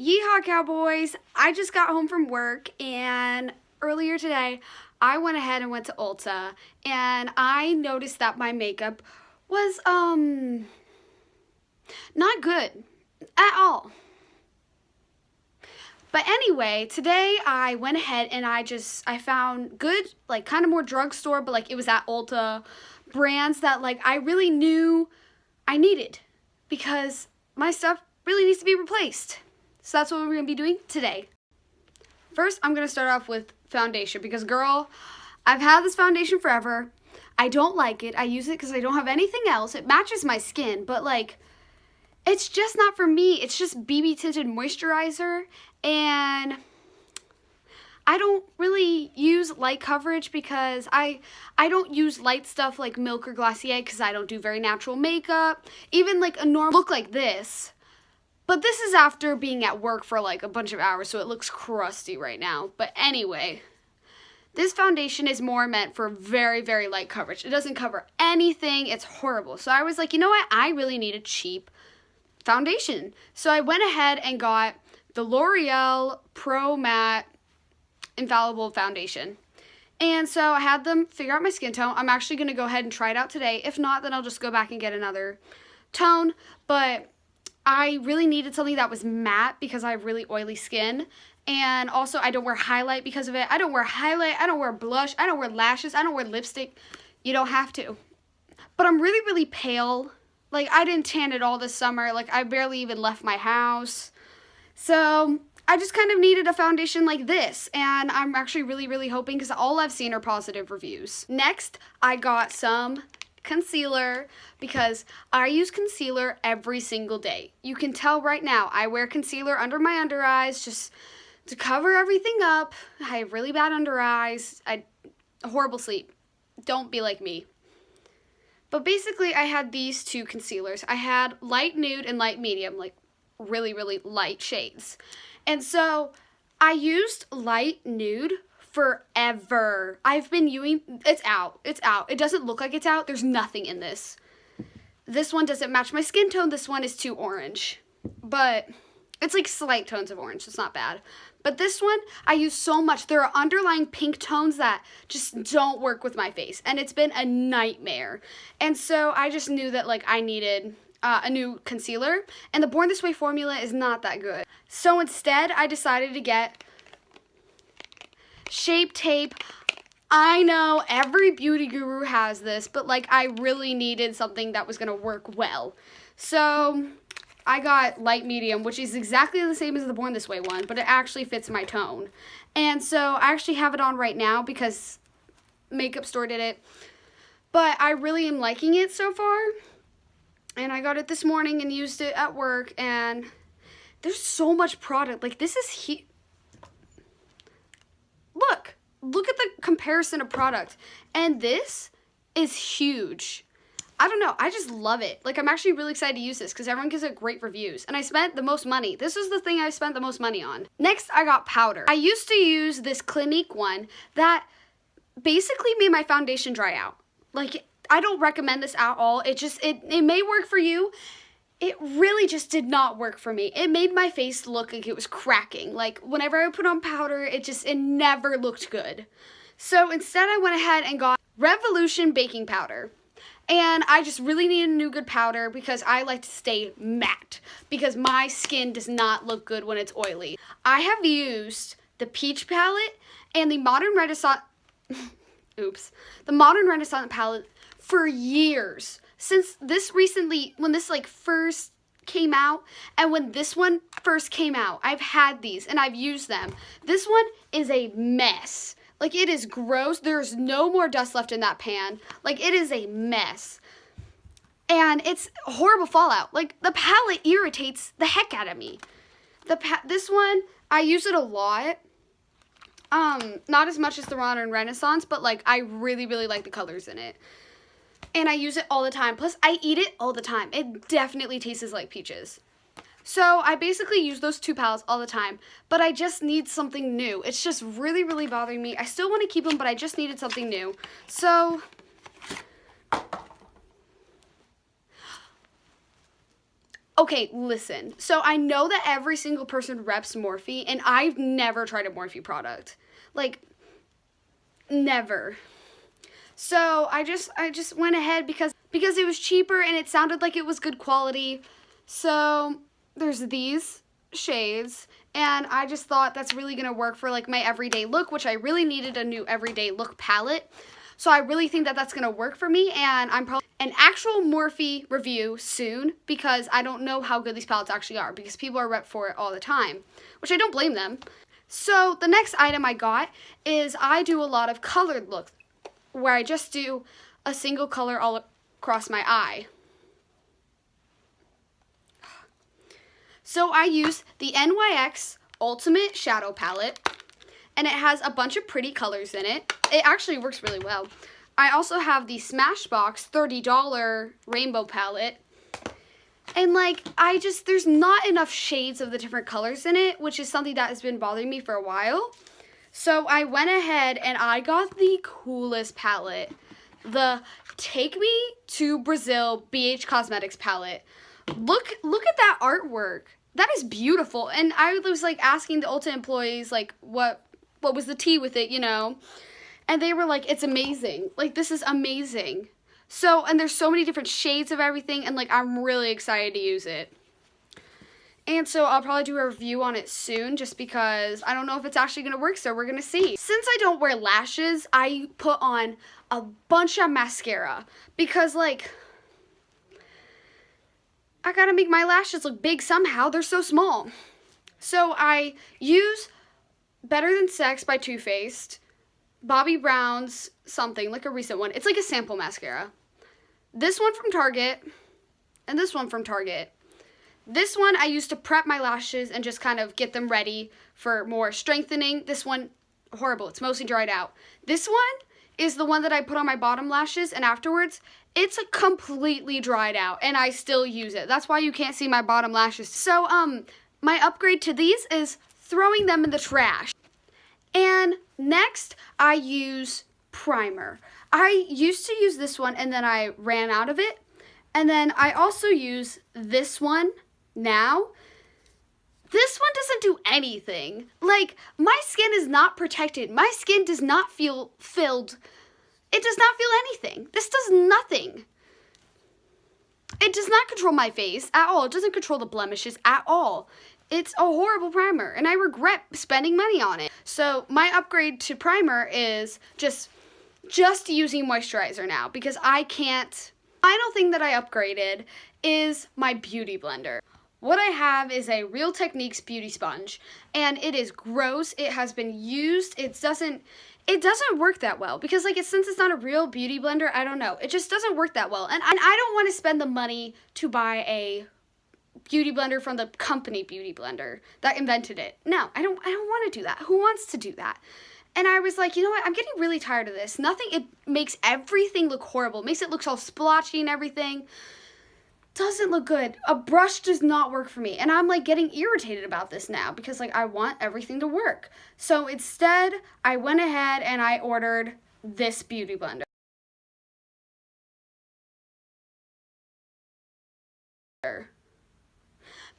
Yeehaw, cowboys! I just got home from work, and earlier today I went ahead and went to Ulta, and I noticed that my makeup was not good at all. But anyway, today I went ahead and I found good, like, kind of more drugstore, but like it was at Ulta brands that like I really knew I needed because my stuff really needs to be replaced. So that's what we're going to be doing today. First, I'm going to start off with foundation because, girl, I've had this foundation forever. I don't like it. I use it because I don't have anything else. It matches my skin, but, like, it's just not for me. It's just BB tinted moisturizer, and I don't really use light coverage because I don't use light stuff like Milk or Glacier because I don't do very natural makeup. Even, like, a normal look like this. But this is after being at work for like a bunch of hours, so it looks crusty right now. But anyway, this foundation is more meant for very, very light coverage. It doesn't cover anything. It's horrible. So I was like, you know what? I really need a cheap foundation. So I went ahead and got the L'Oreal Pro Matte Infallible Foundation. And so I had them figure out my skin tone. I'm actually going to go ahead and try it out today. If not, then I'll just go back and get another tone. But I really needed something that was matte because I have really oily skin. And also, I don't wear highlight because of it. I don't wear highlight. I don't wear blush. I don't wear lashes. I don't wear lipstick. You don't have to. But I'm really, really pale. Like, I didn't tan at all this summer. Like, I barely even left my house. So I just kind of needed a foundation like this. And I'm actually really, really hoping because all I've seen are positive reviews. Next, I got some concealer because I use concealer every single day. You can tell right now I wear concealer under my under eyes just to cover everything up. I have really bad under eyes. Horrible sleep. Don't be like me. But basically I had these two concealers. I had light nude and light medium, like really, really light shades. And so I used light nude forever. I've been using, it's out. It doesn't look like it's out. There's nothing in this. This one doesn't match my skin tone. This one is too orange. But it's like slight tones of orange. It's not bad. But this one, I use so much. There are underlying pink tones that just don't work with my face. And it's been a nightmare. And so I just knew that like I needed a new concealer. And the Born This Way formula is not that good. So instead, I decided to get Shape Tape. I know every beauty guru has this, but like I really needed something that was going to work well. So I got light medium, which is exactly the same as the Born This Way one, but it actually fits my tone. And so I actually have it on right now because Makeup Store did it. But I really am liking it so far. And I got it this morning and used it at work, and there's so much product. Like, this is Look at the comparison of product. And this is huge. I don't know. I just love it. Like, I'm actually really excited to use this because everyone gives it great reviews. And I spent the most money. This is the thing I spent the most money on. Next, I got powder. I used to use this Clinique one that basically made my foundation dry out. Like, I don't recommend this at all. It may work for you. It really just did not work for me. It made my face look like it was cracking. Like, whenever I put on powder, it never looked good. So instead, I went ahead and got Revolution Baking Powder. And I just really needed a new good powder because I like to stay matte. Because my skin does not look good when it's oily. I have used the Peach palette and the Modern Renaissance... the Modern Renaissance palette for years. Since this recently, when this like first came out, and when this one first came out, I've had these and I've used them. This one is a mess. Like, it is gross. There's no more dust left in that pan. Like, it is a mess. And it's horrible fallout. Like, the palette irritates the heck out of me. This one, I use it a lot. Not as much as the Modern Renaissance, but like, I really, really like the colors in it. And I use it all the time. Plus, I eat it all the time. It definitely tastes like peaches. So, I basically use those two palettes all the time. But I just need something new. It's just really, really bothering me. I still want to keep them, but I just needed something new. So, Okay, listen. So I know that every single person reps Morphe, and I've never tried a Morphe product. Like, never. So I just went ahead because it was cheaper and it sounded like it was good quality. So there's these shades, and I just thought that's really gonna work for like my everyday look, which I really needed a new everyday look palette. So I really think that that's gonna work for me, and I'm probably an actual Morphe review soon because I don't know how good these palettes actually are because people are rep for it all the time, which I don't blame them. So the next item I got is I do a lot of colored looks where I just do a single color all across my eye. So I use the NYX Ultimate Shadow Palette, and it has a bunch of pretty colors in it. It actually works really well. I also have the Smashbox $30 Rainbow Palette. And like, there's not enough shades of the different colors in it, which is something that has been bothering me for a while. So I went ahead and I got the coolest palette. The Take Me to Brazil BH Cosmetics palette. Look at that artwork. That is beautiful. And I was like asking the Ulta employees like what was the tea with it, you know? And they were like, it's amazing. Like, this is amazing. So, and there's so many different shades of everything, and like I'm really excited to use it. And so I'll probably do a review on it soon just because I don't know if it's actually going to work, so we're going to see. Since I don't wear lashes, I put on a bunch of mascara because like I got to make my lashes look big somehow. They're so small. So I use Better Than Sex by Too Faced, Bobbi Brown's something, like a recent one. It's like a sample mascara. This one from Target, and this one from Target. This one I use to prep my lashes and just kind of get them ready for more strengthening. This one, horrible. It's mostly dried out. This one is the one that I put on my bottom lashes, and afterwards, it's completely dried out, and I still use it. That's why you can't see my bottom lashes. So, my upgrade to these is throwing them in the trash. And next, I use primer. I used to use this one, and then I ran out of it. And then I also use this one now. This one doesn't do anything. Like, my skin is not protected. My skin does not feel filled. It does not feel anything. This does nothing. It does not control my face at all. It doesn't control the blemishes at all. It's a horrible primer, and I regret spending money on it. So my upgrade to primer is just using moisturizer now because I can't. Final thing that I upgraded is my beauty blender. What I have is a Real Techniques beauty sponge, and it is gross. It has been used. It doesn't work that well because since it's not a real beauty blender, I don't know. It just doesn't work that well, and I don't want to spend the money to buy a beauty blender from the company Beauty Blender that invented it. No, I don't want to do that. Who wants to do that? And I was like, you know what? I'm getting really tired of this. It makes everything look horrible. It makes it look all splotchy and everything. Doesn't look good. A brush does not work for me. And I'm like getting irritated about this now because I want everything to work. So instead, I went ahead and I ordered this beauty blender.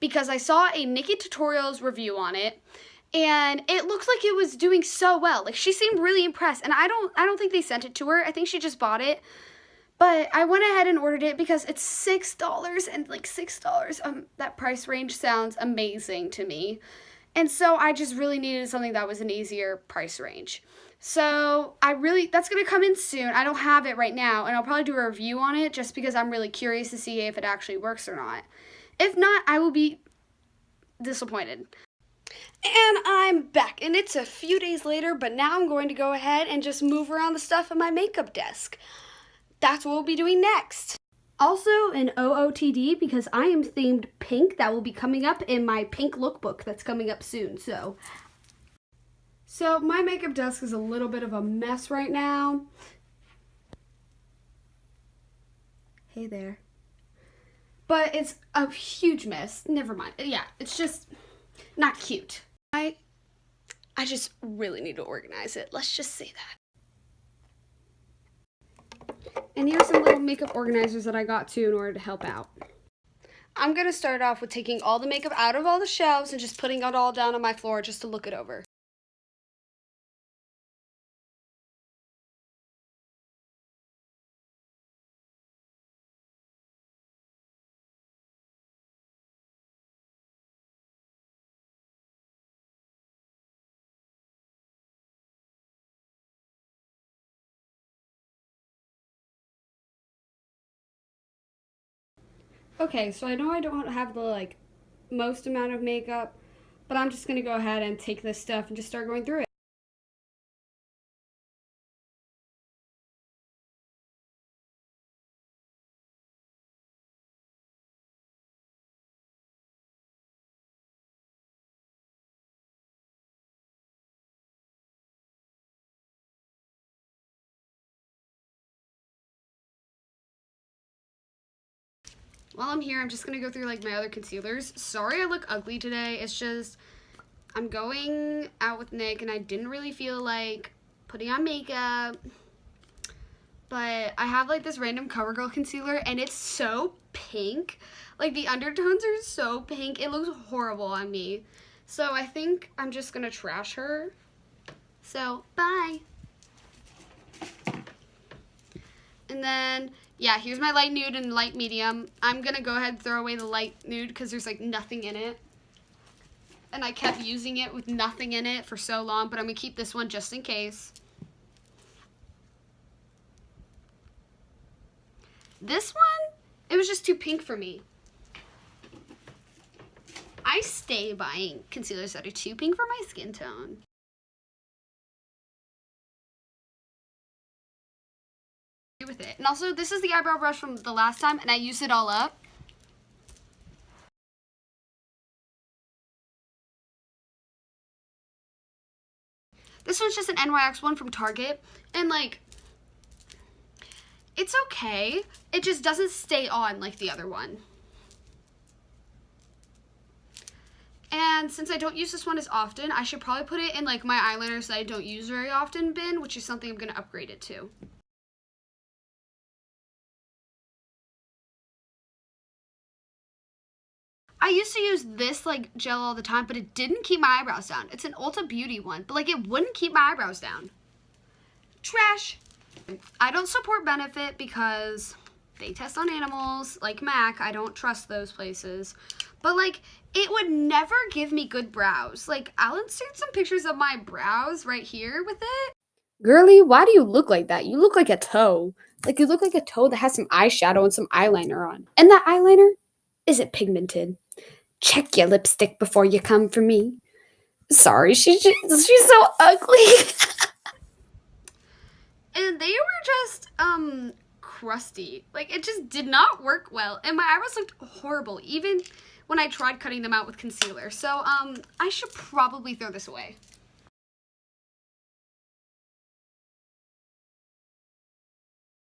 Because I saw a Nikki Tutorials review on it, and it looked like it was doing so well. Like, she seemed really impressed, and I don't think they sent it to her. I think she just bought it. But I went ahead and ordered it because it's $6, and like $6, that price range sounds amazing to me. And so I just really needed something that was an easier price range. So that's going to come in soon. I don't have it right now, and I'll probably do a review on it just because I'm really curious to see if it actually works or not. If not, I will be disappointed. And I'm back, and it's a few days later, but now I'm going to go ahead and just move around the stuff in my makeup desk. That's what we'll be doing next. Also an OOTD because I am themed pink. That will be coming up in my pink lookbook that's coming up soon. So my makeup desk is a little bit of a mess right now. Hey there. But it's a huge mess. Never mind. Yeah, it's just not cute. I just really need to organize it. Let's just say that. And here's some little makeup organizers that I got too in order to help out. I'm going to start off with taking all the makeup out of all the shelves and just putting it all down on my floor just to look it over. Okay, so I know I don't have the most amount of makeup, but I'm just gonna go ahead and take this stuff and just start going through it. While I'm here, I'm just gonna go through my other concealers. Sorry I look ugly today. It's just I'm going out with Nick and I didn't really feel like putting on makeup. But I have this random CoverGirl concealer and it's so pink. The undertones are so pink. It looks horrible on me. So I think I'm just gonna trash her. So bye. And then, yeah, here's my light nude and light medium. I'm gonna go ahead and throw away the light nude because there's nothing in it. And I kept using it with nothing in it for so long, but I'm gonna keep this one just in case. This one, it was just too pink for me. I stay buying concealers that are too pink for my skin tone. With it. And also, this is the eyebrow brush from the last time, and I used it all up. This one's just an NYX one from Target, and it's okay. It just doesn't stay on like the other one. And since I don't use this one as often, I should probably put it in my eyeliners that I don't use very often bin, which is something I'm going to upgrade it to. I used to use this gel all the time, but it didn't keep my eyebrows down. It's an Ulta Beauty one, but it wouldn't keep my eyebrows down. Trash. I don't support Benefit because they test on animals, like MAC. I don't trust those places. But it would never give me good brows. I'll insert some pictures of my brows right here with it. Girly, why do you look like that? You look like a toe. You look like a toe that has some eyeshadow and some eyeliner on. And that eyeliner, is it pigmented? Check your lipstick before you come for me. Sorry, she's so ugly. And they were just crusty. It just did not work well. And my eyebrows looked horrible, even when I tried cutting them out with concealer. So I should probably throw this away.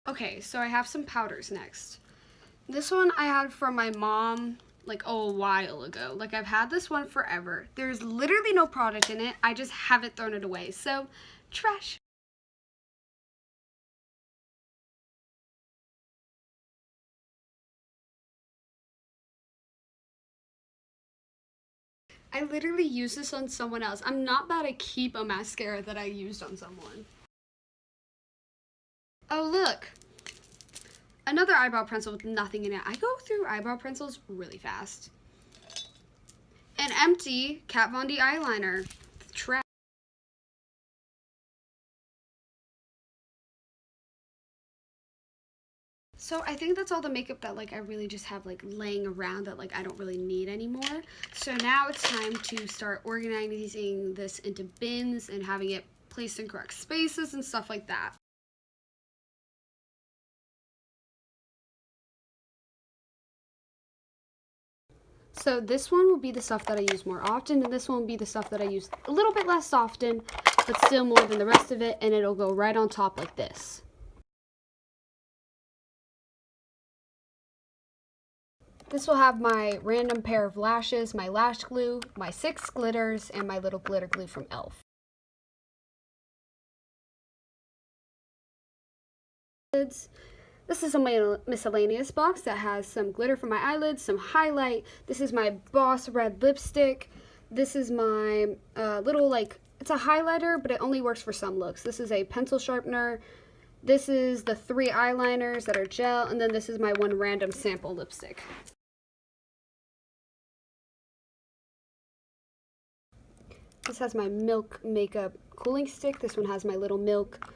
Okay, so I have some powders next. This one I had from my mom a while ago. I've had this one forever. There's literally no product in it. I just haven't thrown it away. So, trash. I literally use this on someone else. I'm not about to keep a mascara that I used on someone. Oh, look. Another eyebrow pencil with nothing in it. I go through eyebrow pencils really fast. An empty Kat Von D eyeliner. Trash. So I think that's all the makeup that I really just have laying around that I don't really need anymore. So now it's time to start organizing this into bins and having it placed in correct spaces and stuff like that. So this one will be the stuff that I use more often, and this one will be the stuff that I use a little bit less often, but still more than the rest of it, and it'll go right on top like this. This will have my random pair of lashes, my lash glue, my 6 glitters, and my little glitter glue from e.l.f. This is a miscellaneous box that has some glitter for my eyelids, some highlight. This is my Boss Red lipstick. This is my little, like, it's a highlighter, but it only works for some looks. This is a pencil sharpener. This is the 3 eyeliners that are gel, and then this is my one random sample lipstick. This has my Milk Makeup Cooling Stick. This one has my little milk,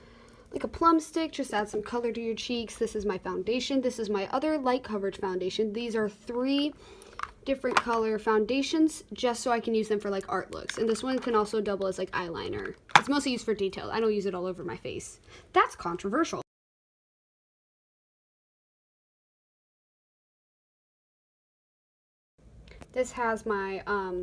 like a plum stick, just add some color to your cheeks. This is my foundation. This is my other light coverage foundation. These are 3 different color foundations just so I can use them for like art looks. And this one can also double as like eyeliner. It's mostly used for detail. I don't use it all over my face. That's controversial. This has my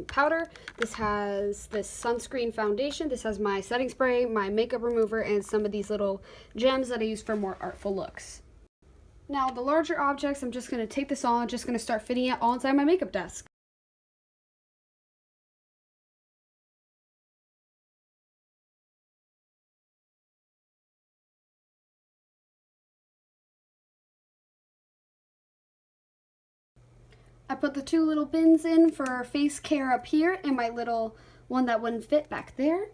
powder. This has this sunscreen foundation. This has my setting spray, my makeup remover, and some of these little gems that I use for more artful looks. Now, the larger objects, I'm just going to take this all and just going to start fitting it all inside my makeup desk. I put the 2 little bins in for face care up here and my little one that wouldn't fit back there.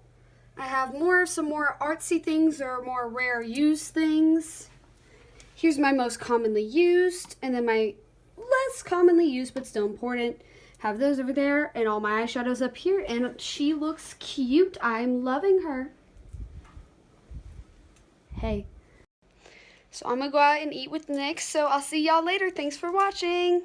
I have some more artsy things or more rare used things. Here's my most commonly used, and then my less commonly used but still important. Have those over there, and all my eyeshadows up here, and she looks cute. I'm loving her. Hey. So I'm gonna go out and eat with Nick, so I'll see y'all later. Thanks for watching.